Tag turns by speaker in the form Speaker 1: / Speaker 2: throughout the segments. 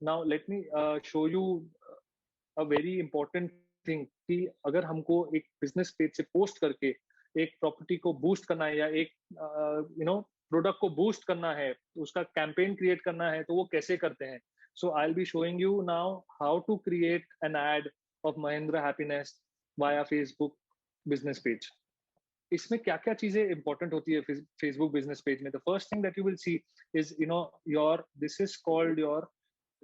Speaker 1: Now let me show you a very important thing कि अगर हमको एक बिजनेस पेज से पोस्ट करके एक प्रॉपर्टी को बूस्ट करना है या एक प्रोडक्ट को बूस्ट करना है, उसका कैंपेन क्रिएट करना है, तो वो कैसे करते हैं। So I will be showing you now how to create an ad of Mahindra happiness via Facebook business page. इसमें क्या क्या चीजें इंपॉर्टेंट होती है फेसबुक बिजनेस पेज में। The first thing that you will see is your this is called your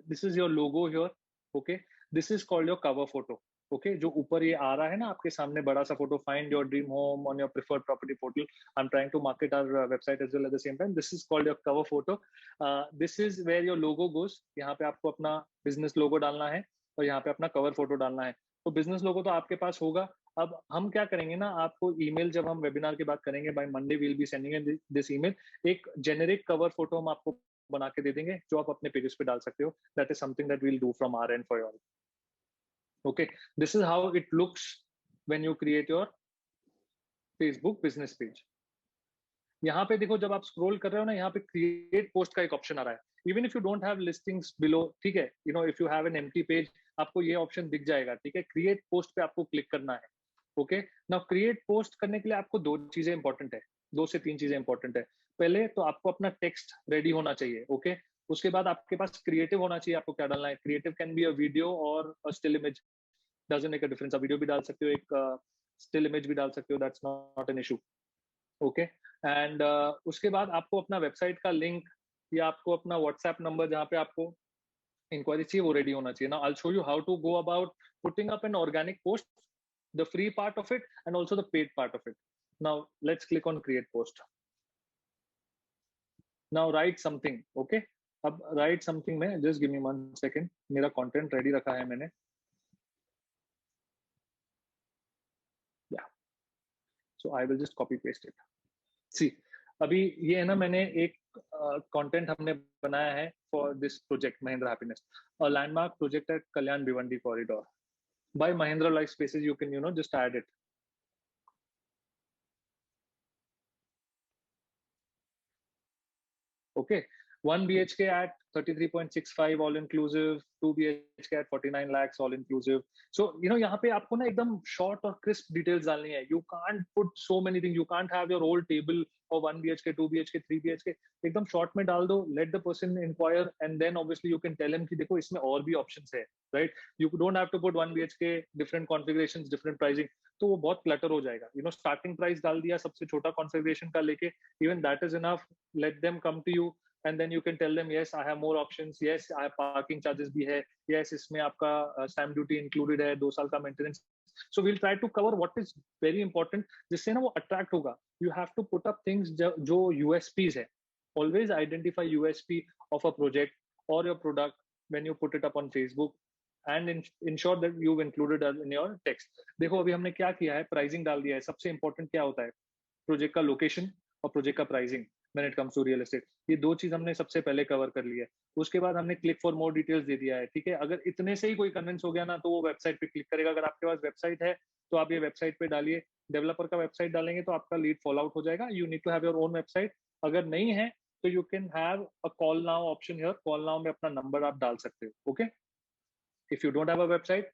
Speaker 1: this is your logo here. Okay, this is called your cover photo. Okay, जो ऊपर ये आ रहा है ना आपके सामने बड़ा सा photo, find your dream home on your preferred property portal. I am trying to market our website as well at the same time. This is called your cover photo. This is where your logo goes. यहाँ पे आपको अपना business लोगो डालना है और यहाँ पे अपना कवर फोटो डालना है। तो बिजनेस लोगो तो आपके पास होगा। अब हम क्या करेंगे ना, आपको ईमेल जब हम वेबिनार की बात करेंगे by Monday we'll be sending this email. एक जेनेरिक कवर फोटो हम आपको बना के दे देंगे जो आप अपने पेजेस पे डाल सकते हो। That is something that we'll do from our end for your. Okay, this is how it looks when you create your Facebook business page. यहाँ पे देखो, जब आप स्क्रॉल कर रहे हो ना, यहाँ पे क्रिएट पोस्ट का एक ऑप्शन आ रहा है। Even if you don't have listings below, ठीक है, if you have an empty page, आपको ये ऑप्शन दिख जाएगा। ठीक है, क्रिएट पोस्ट पे आपको क्लिक करना है। ओके, नाउ क्रिएट पोस्ट करने के लिए आपको दो चीजें इंपॉर्टेंट है, 2 से 3 चीजें इंपॉर्टेंट है। पहले तो आपको अपना टेक्स्ट रेडी होना चाहिए। ओके, उसके बाद आपके पास क्रिएटिव होना चाहिए। आपको क्या डालना है? Creative can be a video or a still image, doesn't make a difference. आप वीडियो भी डाल सकते हो, एक स्टिल इमेज भी डाल सकते हो, that's not an issue. Okay, and उसके बाद आपको अपना वेबसाइट का लिंक या आपको अपना व्हाट्सएप नंबर जहाँ पे आपको इंक्वायरी चाहिए वो रेडी होना चाहिए। ना I show you how to go about putting up an organic post, the free part of it and also the paid part of it. Now let's click on create post. Now write something. Okay, अब write something में just give me 1 second, मेरा content ready रखा है मैंने। Yeah so I will just copy paste it. See, अभी ये है ना, मैंने एक कंटेंट हमने बनाया है for this project Mahindra happiness, a landmark project at Kalyan Bhiwandi corridor by Mahindra life spaces. You can just add it. Okay, 1 BHK at 33.65 all inclusive, 2 BHK at 49 lakhs all inclusive. So यहाँ पे आपको ना एकदम short और crisp details डालनी है। You can't put so many things. You can't have your whole table of 1 BHK, 2 BHK, 3 BHK. एकदम short में डाल दो, let the person inquire, and then obviously you can tell him कि देखो इसमें और भी options है, right? You don't have to put 1 BHK, different configurations, different pricing. तो वो बहुत clutter हो जाएगा। Starting price डाल दिया सबसे छोटा configuration का लेके, even that is enough. Let them come to you and then you can tell them, yes, I have more options, yes, I have parking charges भी है, yes, इसमें आपका stamp duty included है, 2 साल का maintenance. So we'll try to cover what is very important, जिससे ना वो attract होगा. You have to put up things जो USPs है. Always identify USP of a project or your product when you put it up on Facebook and ensure that you've included it in your text. देखो अभी हमने क्या किया है, pricing डाल दिया है। सबसे important क्या होता है? प्रोजेक्ट का लोकेशन और प्रोजेक्ट का pricing when it comes to real estate. ये 2 चीज हमने सबसे पहले कवर कर लिया है। उसके बाद हमने क्लिक फॉर मोर डिटेल्स दे दिया है। ठीक है, अगर इतने से ही कोई कन्विंस हो गया ना, तो वो वेबसाइट पे क्लिक करेगा। अगर आपके पास वेबसाइट है तो आप ये वेबसाइट पे डालिए। डेवलपर का वेबसाइट डालेंगे तो आपका लीड फॉल आउट हो जाएगा। You need to have your own website. अगर नहीं है तो you can have a call now option here. Call now में अपना नंबर आप डाल सकते हो। Okay, if you don't have a website,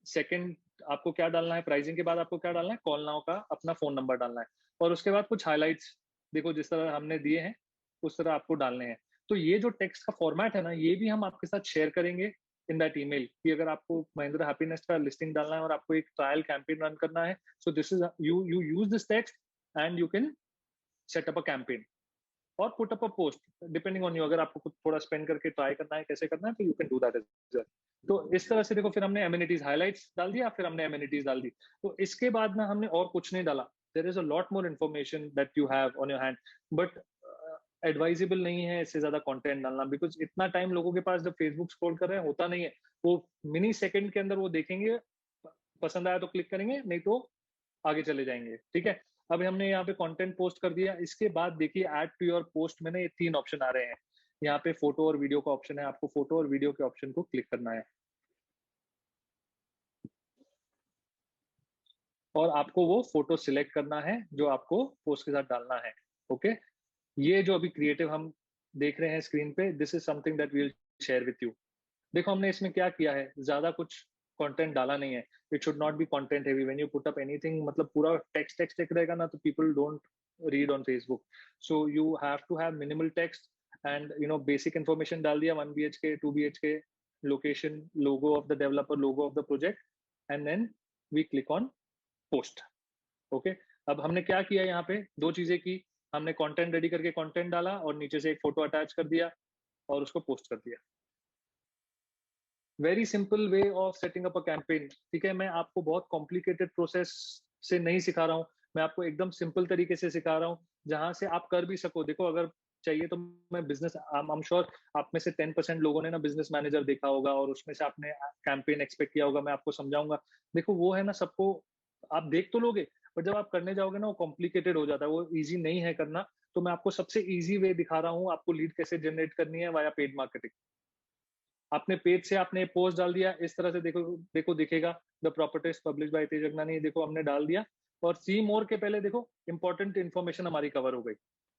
Speaker 1: second आपको क्या डालना है? प्राइसिंग के बाद आपको क्या डालना है? कॉल नाउ का अपना फोन नंबर डालना है। और उसके बाद कुछ हाइलाइट्स देखो जिस तरह हमने दिए हैं उस तरह आपको डालने हैं। तो ये जो टेक्स्ट का फॉर्मेट है ना, ये भी हम आपके साथ शेयर करेंगे इन दैट ईमेल कि अगर आपको महिंद्रा हैप्पीनेस का लिस्टिंग डालना है और आपको एक ट्रायल कैंपेन रन करना है, so this is you you use this text and you can set up a campaign or put up a post depending on you. अगर आपको कुछ थोड़ा स्पेंड करके ट्राई करना है कैसे करना है, तो you can do that as well. तो इस तरह से देखो, फिर हमने एमिनिटीज हाइलाइट्स डाल दिया, फिर हमने एमिनिटीज डाल दी। तो इसके बाद ना हमने और कुछ नहीं डाला। There is a lot more information that you have on your hand, but advisable नहीं है इससे ज्यादा कंटेंट डालना, बिकॉज इतना टाइम लोगों के पास जब फेसबुक स्क्रॉल कर रहे हैं होता नहीं है। वो मिनी सेकंड के अंदर वो देखेंगे, पसंद आया तो क्लिक करेंगे, नहीं तो आगे चले जाएंगे। ठीक है, अब हमने यहाँ पे कंटेंट पोस्ट कर दिया। इसके बाद देखिए ऐड टू योर पोस्ट में ना ये 3 ऑप्शन आ रहे हैं। यहाँ पे फोटो और वीडियो का ऑप्शन है। आपको फोटो और वीडियो के ऑप्शन को क्लिक करना है और आपको वो फोटो सिलेक्ट करना है जो आपको पोस्ट के साथ डालना है। ओके, ये जो अभी क्रिएटिव हम देख रहे हैं स्क्रीन पे, this is something that we'll share with you. देखो हमने इसमें क्या किया है, ज्यादा कुछ कंटेंट डाला नहीं है. It should not be content heavy. When you put up anything, मतलब पूरा टेक्स्ट टेक्स्ट टेक्स्ट रहेगा ना, तो people don't read on Facebook. So you have to have minimal text and basic information डाल दिया, 1 BHK 2 BHK, location, logo of the developer, logo of the project, and then we click on post. Okay. अब हमने क्या किया यहाँ पे, दो चीजें की. हमने कंटेंट रेडी करके कंटेंट डाला और नीचे से एक फोटो अटैच कर दिया और उसको पोस्ट कर दिया. Very simple way of setting up a campaign. ठीक है, मैं आपको बहुत कॉम्प्लिकेटेड प्रोसेस से नहीं सिखा रहा हूँ, मैं आपको एकदम सिंपल तरीके से सिखा रहा हूँ जहां से आप कर भी सको. देखो अगर चाहिए तो मैं बिजनेस, आई एम श्योर आप में से 10% लोगों ने ना बिजनेस मैनेजर देखा होगा और उसमें से आपने कैंपेन एक्सपेक्ट किया होगा, मैं आपको समझाऊंगा. देखो वो है ना, सबको आप देख तो लोगे, पर जब आप करने जाओगे ना वो कॉम्प्लिकेटेड हो जाता है, वो इजी नहीं है करना. तो मैं आपको सबसे इजी वे दिखा रहा हूँ, आपको लीड कैसे जनरेट करनी है वाया पेड मार्केटिंग. आपने पेज से आपने पोस्ट डाल दिया, इस तरह से देखो देखो दिखेगा, द प्रॉपर्टीज पब्लिश बाय तेज अगनानी, देखो हमने डाल दिया. और सी मोर के पहले देखो इंपॉर्टेंट इन्फॉर्मेशन हमारी कवर हो गई.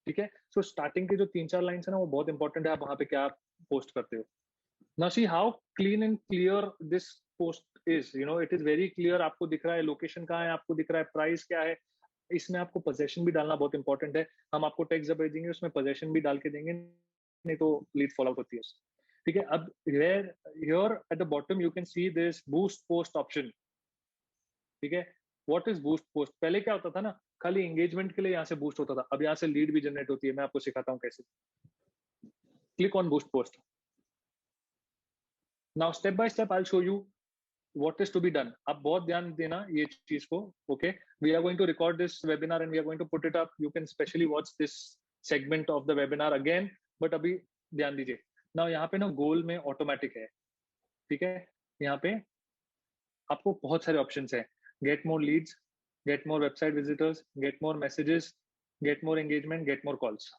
Speaker 1: ठीक है. सो स्टार्टिंग की जो 3-4 लाइन्स है ना, वो बहुत इंपॉर्टेंट है, आप वहां पे क्या पोस्ट करते हो. Now see how clean and clear this post is. It is very clear. आपको दिख रहा है लोकेशन कहाँ है, आपको दिख रहा है प्राइस क्या है. इसमें आपको पोजेशन भी डालना बहुत इंपॉर्टेंट है. हम आपको टेक्स्ट जब भेजेंगे उसमें पोजेशन भी डाल के देंगे, नहीं तो लीड फॉलो आउट होती है. ठीक है. अब here at the bottom you can see this boost post option. ठीक है. What is boost post? पहले क्या होता था ना, खाली एंगेजमेंट के लिए यहाँ से बूस्ट होता था, अब यहाँ से लीड भी जनरेट होती है. मैं आपको सिखाता हूँ कैसे. Click on boost post. Now step by step I will show you what is to be done. आप बहुत ध्यान देना ये चीज को. Okay. We are going to record this webinar and we are going to put it up. You can specially watch this segment of the webinar again, but अभी ध्यान दीजिए ना. यहाँ पे ना गोल में ऑटोमेटिक है. ठीक है. यहाँ पे आपको बहुत सारे ऑप्शंस हैं. Get more Leeds, get more website visitors, get more messages, get more engagement, get more calls.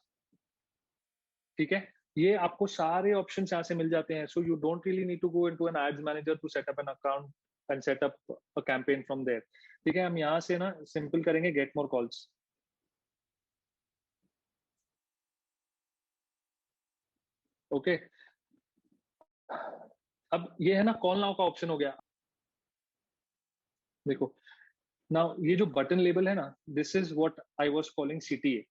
Speaker 1: ठीक है. ये आपको सारे ऑप्शन यहाँ से मिल जाते हैं. So you don't really need to go into an ads manager to set up an account and set up a campaign from there. ठीक है. हम यहाँ से ना सिंपल करेंगे गेट मोर कॉल्स. ओके. अब ये है ना कॉल नाउ का ऑप्शन हो गया. देखो नाउ ये जो बटन लेबल है ना, this is what I was calling CTA.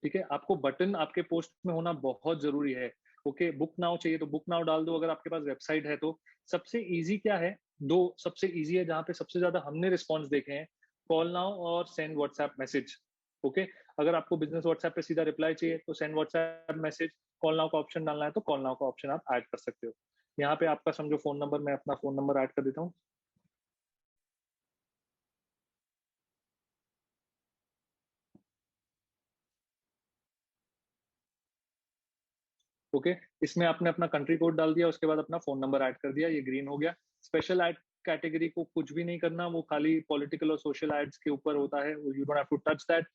Speaker 1: ठीक है. आपको बटन आपके पोस्ट में होना बहुत जरूरी है. ओके. बुक नाउ चाहिए तो बुक नाउ डाल दो, अगर आपके पास वेबसाइट है तो. सबसे इजी क्या है, दो सबसे इजी है जहां पे सबसे ज्यादा हमने रिस्पॉन्स देखे हैं, कॉल नाउ और सेंड व्हाट्सएप मैसेज. ओके. अगर आपको बिजनेस व्हाट्सएप पे सीधा रिप्लाई चाहिए तो send WhatsApp message. Call now का ऑप्शन डालना है तो कॉल नाउ का ऑप्शन आप ऐड कर सकते हो. यहाँ पे आपका समझो फोन नंबर, मैं अपना फोन नंबर ऐड कर देता हूँ. ओके. इसमें आपने अपना कंट्री कोड डाल दिया, उसके बाद अपना फोन नंबर ऐड कर दिया, ये ग्रीन हो गया. स्पेशल ऐड कैटेगरी को कुछ भी नहीं करना, वो खाली पॉलिटिकल और सोशल एड्स के ऊपर होता है. You don't have to touch that.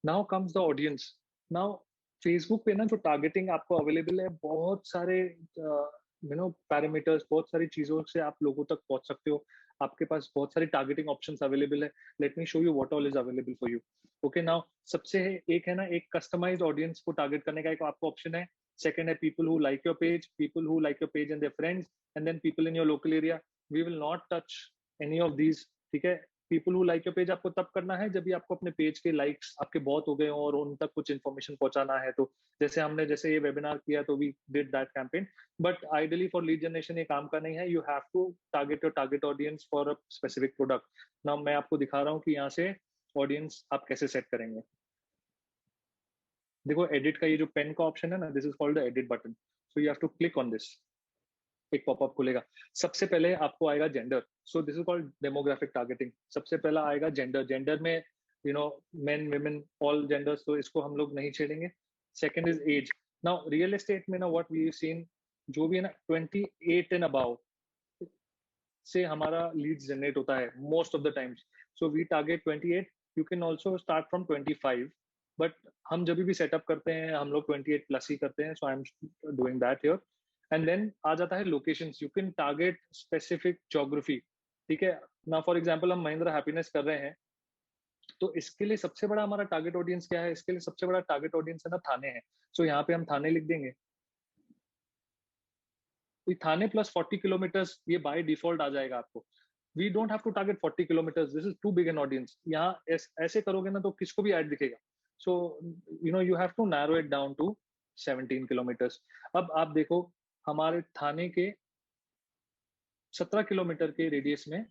Speaker 1: Now comes the audience. Now Facebook पे ना जो टारगेटिंग आपको अवेलेबल है, बहुत सारे पैरामीटर्स, बहुत सारी चीजों से आप लोगों तक पहुंच सकते हो. आपके पास बहुत सारी टारगेटिंग ऑप्शंस अवेलेबल है. Let me show you what all is available for you. Okay. Now सबसे एक है ना, एक कस्टमाइज्ड ऑडियंस को टारगेट करने का एक आपको ऑप्शन है. Second है people who like your page, people who like your page and their friends, and then people in your local area. We will not touch any of these. ठीक है. people who like your page आपको तब करना है जब भी आपको अपने पेज के लाइक्स आपके बहुत हो गए हो और उन तक कुछ इन्फॉर्मेशन पहुंचाना है. तो जैसे ये वेबिनार किया तो we did that campaign. But ideally for lead generation ये काम का नहीं है. You have to target your target audience for a specific product. Now मैं आपको दिखा रहा हूँ कि यहाँ से ऑडियंस आप कैसे सेट करेंगे. देखो एडिट का ये जो पेन का ऑप्शन है ना, this is called the edit button. So you have to click on this. एक पॉपअप खुलेगा. सबसे पहले आपको आएगा gender. So this is called demographic targeting. सबसे पहला आएगा जेंडर. जेंडर में मेन विमेन ऑल जेंडर्स, तो इसको हम लोग नहीं छेड़ेंगे. Second is age. Now real estate में ना व्हाट वी सीन, जो भी है ना 28 एंड अबाउ से हमारा लीड्स जनरेट होता है most of the times. So we target 28. You can also start from 25, but हम जब भी सेटअप करते हैं हम लोग 28 प्लस ही करते हैं. So I am doing that here. And then आ जाता है locations. You can target specific geography. ठीक है. ना फॉर एग्जांपल हम महिंद्रा हैप्पीनेस कर रहे हैं, तो इसके लिए सबसे बड़ा हमारा टारगेट ऑडियंस क्या है, इसके लिए सबसे बड़ा टारगेट ऑडियंस है ना थाने है. सो यहाँ पे हम थाने लिख देंगे. थाने प्लस 40 किलोमीटर्स ये बाय डिफॉल्ट आ जाएगा आपको. We don't have to target 40 kilometres, this is too big an audience. यहाँ ऐसे करोगे ना तो किसको भी ऐड दिखेगा. So you have to narrow it down to 17 kilometres. अब आप देखो हमारे थाने के 17 किलोमीटर के रेडियस में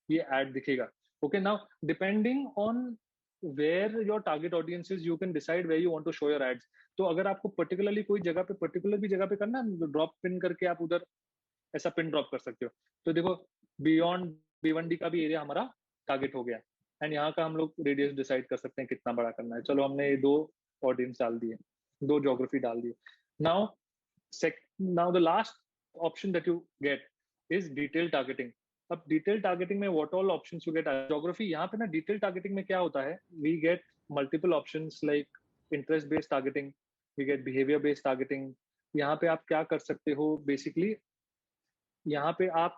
Speaker 1: ये ऐड दिखेगा. Okay, now depending on where your target audience is, you can decide where you want to show your ads. तो अगर आपको पर्टिकुलरली कोई जगह पे पर्टिकुलर भी जगह पे करना है, ड्रॉप पिन करके आप उधर ऐसा पिन ड्रॉप कर सकते हो. तो देखो बियॉन्ड भिवंडी का भी एरिया हमारा टारगेट हो गया एंड यहाँ का हम लोग रेडियस डिसाइड कर सकते हैं कितना बड़ा करना है. चलो हमने ये 2 ऑडियंस डाल दिए, 2 ज्योग्राफी डाल दिए. Now now the last option that you get is detail targeting. अब डिटेल टारगेटिंग में what all options you get. Geography यहाँ पे ना डिटेल टारगेटिंग में क्या होता है, we get multiple options like interest based targeting, we get behaviour based targeting. यहाँ पे आप क्या कर सकते हो बेसिकली, यहाँ पे आप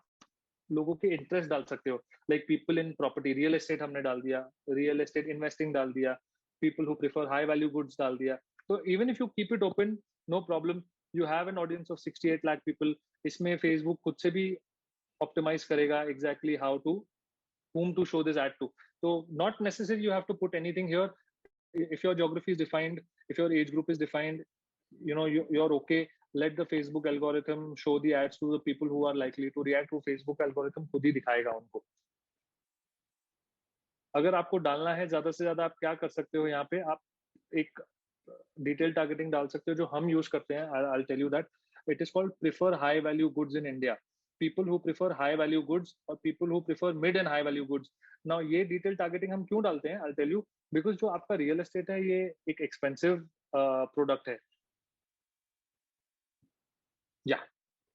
Speaker 1: लोगों के इंटरेस्ट डाल सकते हो, like people in property, real estate हमने डाल दिया, रियल एस्टेट इन्वेस्टिंग डाल दिया, people who prefer high value goods डाल दिया. तो even if you keep it open, no problem, you have an audience of 68 lakh people. इसमें फेसबुक खुद से भी ऑप्टिमाइज करेगा exactly how to whom to show this ad to. So not necessarily you have to put anything here. If your geography is defined, if your age group is defined, you're okay. Let the Facebook algorithm show the ads to the people who are likely to react to. Facebook algorithm खुद ही दिखाएगा उनको. अगर आपको डालना है ज्यादा से ज्यादा, आप क्या कर सकते हो, यहाँ पे आप एक डिटेल टारगेटिंग डाल सकते हो जो हम यूज करते हैं. I'll tell you that it is called prefer high value goods in India. People who prefer high value goods or people who prefer mid and high value goods. Now ये detail targeting हम क्यों डालते हैं, I'll tell you, because जो आपका real estate है ये एक एक्सपेंसिव प्रोडक्ट है. या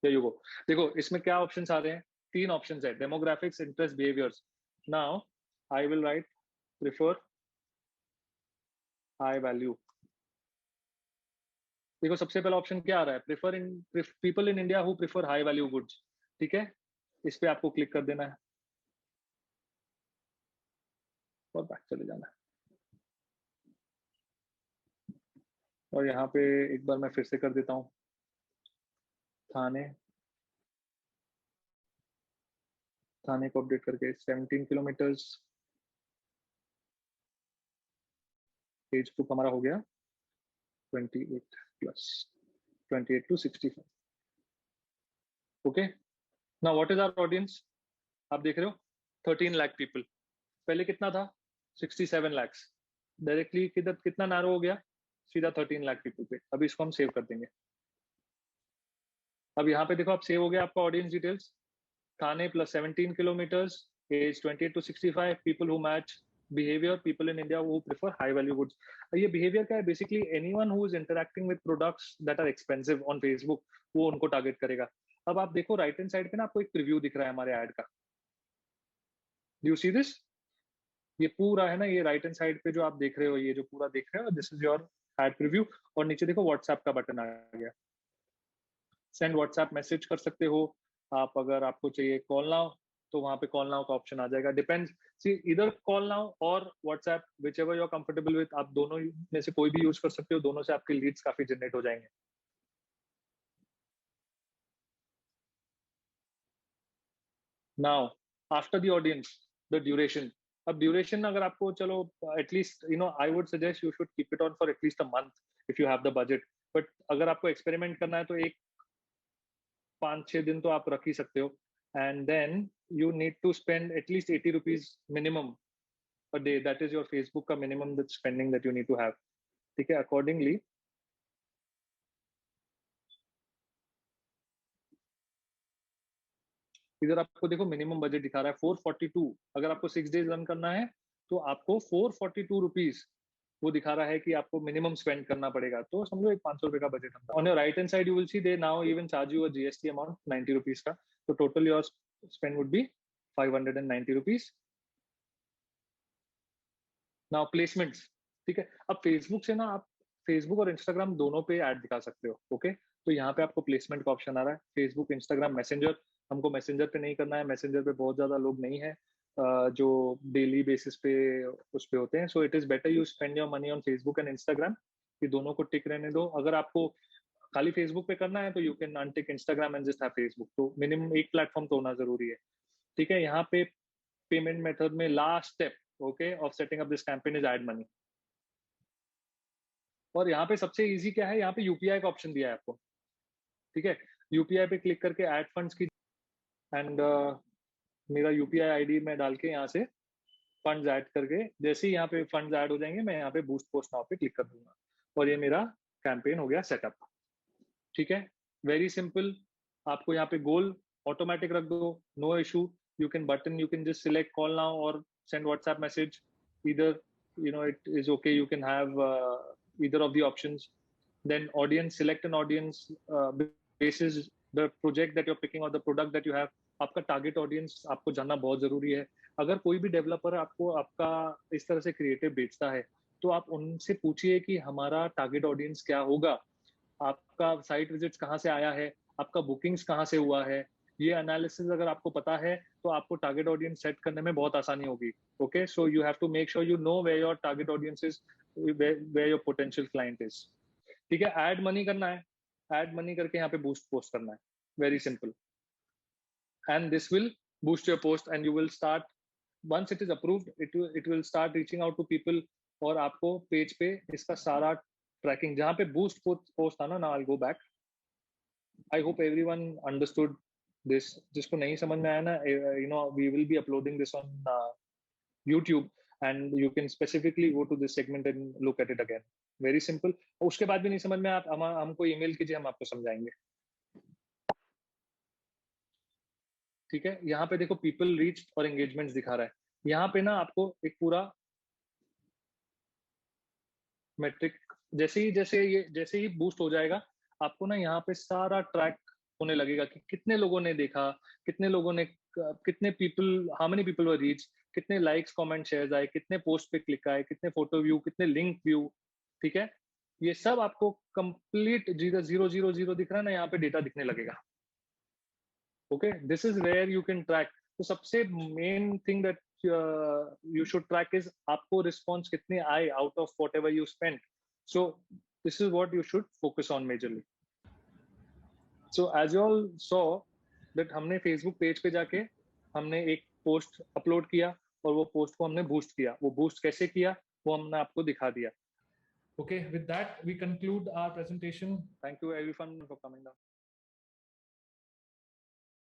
Speaker 1: there you go. देखो इसमें क्या ऑप्शंस आ रहे हैं, 3 ऑप्शंस है, demographics, interest, behaviours. Now I will write prefer high value. देखो सबसे पहला ऑप्शन क्या आ रहा है, prefer in people in India who prefer high value goods. ठीक है, इस पे आपको क्लिक कर देना है और बैक चले जाना है. और यहाँ पे एक बार मैं फिर से कर देता हूँ, थाने को अपडेट करके 17 किलोमीटर्स. एज ग्रुप हमारा हो गया 28 plus, 28 to 65. Okay, now what is our audience, आप देख रहे हो 13 लाख पीपल. पहले कितना था, 67 lakhs. डायरेक्टली किधर कितना नैरो हो गया, सीधा 13 लाख पीपल पे. अभी इसको हम सेव कर देंगे. अब यहाँ पे देखो आप सेव हो गया आपका audience details. Thane plus 17 kilometres, age 28 to 65, people who match behaviour, people in India who prefer high value goods. ये बिहेवियर क्या है, basically anyone who is interacting with products that are expensive on Facebook, वो उनको target करेगा. अब आप देखो right hand side पे ना आपको एक प्रीव्यू दिख रहा है हमारे ऐड का. डू यू सी दिस, ये पूरा है ना, ये राइट हैंड साइड पे जो आप देख रहे हो, ये जो पूरा देख रहे हो, this is your add preview. और नीचे देखो व्हाट्सएप का बटन आ गया, सेंड व्हाट्सएप मैसेज कर सकते हो आप. अगर आपको चाहिए कॉल नाउ तो वहां पे कॉल नाउ का ऑप्शन आ जाएगा. डिपेंड्स, सी इधर कॉल नाउ और WhatsApp, whichever you are comfortable with, आप दोनों में से कोई भी यूज कर सकते हो. दोनों से आपके लीड्स काफी जनरेट हो जाएंगे. Now after the audience, the duration. अब ड्यूरेशन अगर आपको, चलो at least I would suggest you should keep it on for at least a month if you have the budget. But अगर आपको एक्सपेरिमेंट करना है तो एक 5-6 दिन तो आप रख ही सकते हो. And then you need to spend at least 80 rupees minimum per day. That is your Facebook का minimum spending that you need to have. ठीक है, अकॉर्डिंगली इधर आपको देखो मिनिमम बजट दिखा रहा है 442. अगर आपको 6 डेज रन करना है तो आपको 442 रुपीज वो दिखा रहा है कि आपको मिनिमम स्पेंड करना पड़ेगा. तो समझो एक 500 रुपए का budget. On your right hand side you will C they now even charge you a GST amount 90 rupees का. तो total your spend would be 590 rupees. Now placements. ठीक है, अब फेसबुक से ना आप फेसबुक और इंस्टाग्राम दोनों पे ऐड दिखा सकते हो. ओके, तो यहाँ पे आपको प्लेसमेंट का ऑप्शन आ रहा है. Facebook, Instagram, messenger. हमको मैसेंजर पे नहीं करना है, मैसेंजर पे बहुत ज्यादा लोग नहीं है जो डेली बेसिस पे उस पे होते हैं. So it is better you spend your money on Facebook and Instagram. ये दोनों को टिक रहने दो. अगर आपको खाली फेसबुक पे करना है तो you can untick Instagram and just have Facebook. तो मिनिमम एक प्लेटफॉर्म तो होना जरूरी है। ठीक है, यहाँ पे पेमेंट मेथड में last step okay of setting up this campaign is add money. और यहाँ पे सबसे इजी क्या है, यहाँ पे यूपीआई का ऑप्शन दिया है आपको। ठीक है, यूपीआई पे क्लिक करके ऐड फंड्स की एंड मेरा यूपीआई आईडी मैं डाल के यहाँ से फंड्स ऐड करके, जैसे ही यहाँ पे फंड्स ऐड हो जाएंगे मैं यहाँ पे बूस्ट पोस्ट नाउ पे क्लिक कर दूंगा और ये मेरा कैंपेन हो गया सेटअप। ठीक है, वेरी सिंपल। आपको यहाँ पे गोल ऑटोमेटिक रख दो, no issue. You can button, you can just select call now और send WhatsApp message. Either it is okay. You can have either of the options. Then audience, select an audience basis the project that you're picking or the product that you have. आपका target audience आपको जानना बहुत जरूरी है। अगर कोई भी developer आपको आपका इस तरह से क्रिएटिव बेचता है तो आप उनसे पूछिए कि हमारा टारगेट ऑडियंस क्या होगा, आपका साइट विजिट्स कहाँ से आया है, आपका बुकिंग्स कहाँ से हुआ है। ये एनालिसिस अगर आपको पता है तो आपको टारगेट ऑडियंस सेट करने में बहुत आसानी होगी। Okay, so you have to make sure you know where your target audience is, where your potential client is. ठीक है, ऐड मनी करना है, ऐड मनी करके यहाँ पे बूस्ट पोस्ट करना है, very simple. And this will boost your post and you will start, once it is approved it will start reaching out to people। और आपको पेज पे इसका सारा ट्रैकिंग, जहाँ पे बूस्ट पोस्ट था ना, I'll go back। I hope everyone understood this। जिसको नहीं समझ में आया ना, we will be uploading this on YouTube and you can specifically go to this segment and look at it again। Very simple। उसके बाद भी नहीं समझ में, आप हमको ईमेल कीजिए, हम आपको समझाएंगे। ठीक है, यहाँ पे देखो पीपल रीच और एंगेजमेंट्स दिखा रहा है। यहाँ पे ना आपको एक पूरा मेट्रिक, जैसे ही बूस्ट हो जाएगा आपको ना यहाँ पे सारा ट्रैक होने लगेगा कि कितने लोगों ने देखा, कितने लोगों ने, कितने people, how many people were reach, कितने लाइक्स कमेंट शेयर्स आए, कितने पोस्ट पे क्लिक आए, कितने फोटो व्यू, कितने लिंक व्यू। ठीक है, ये सब आपको कंप्लीट 0 0 0 0 दिख रहा है ना, यहाँ पे डेटा दिखने लगेगा। Okay, this is where you can track. तो सबसे main thing that you should track is आपको रिस्पॉन्स कितने आए out of whatever you spent। so this is what you should focus on majorly। so as you all saw that हमने Facebook page पे जाके हमने एक पोस्ट अपलोड किया और वो पोस्ट को हमने बूस्ट किया। वो बूस्ट कैसे किया वो हमने आपको दिखा दिया।
Speaker 2: Okay, with that we conclude our presentation।
Speaker 1: Thank you everyone for coming down।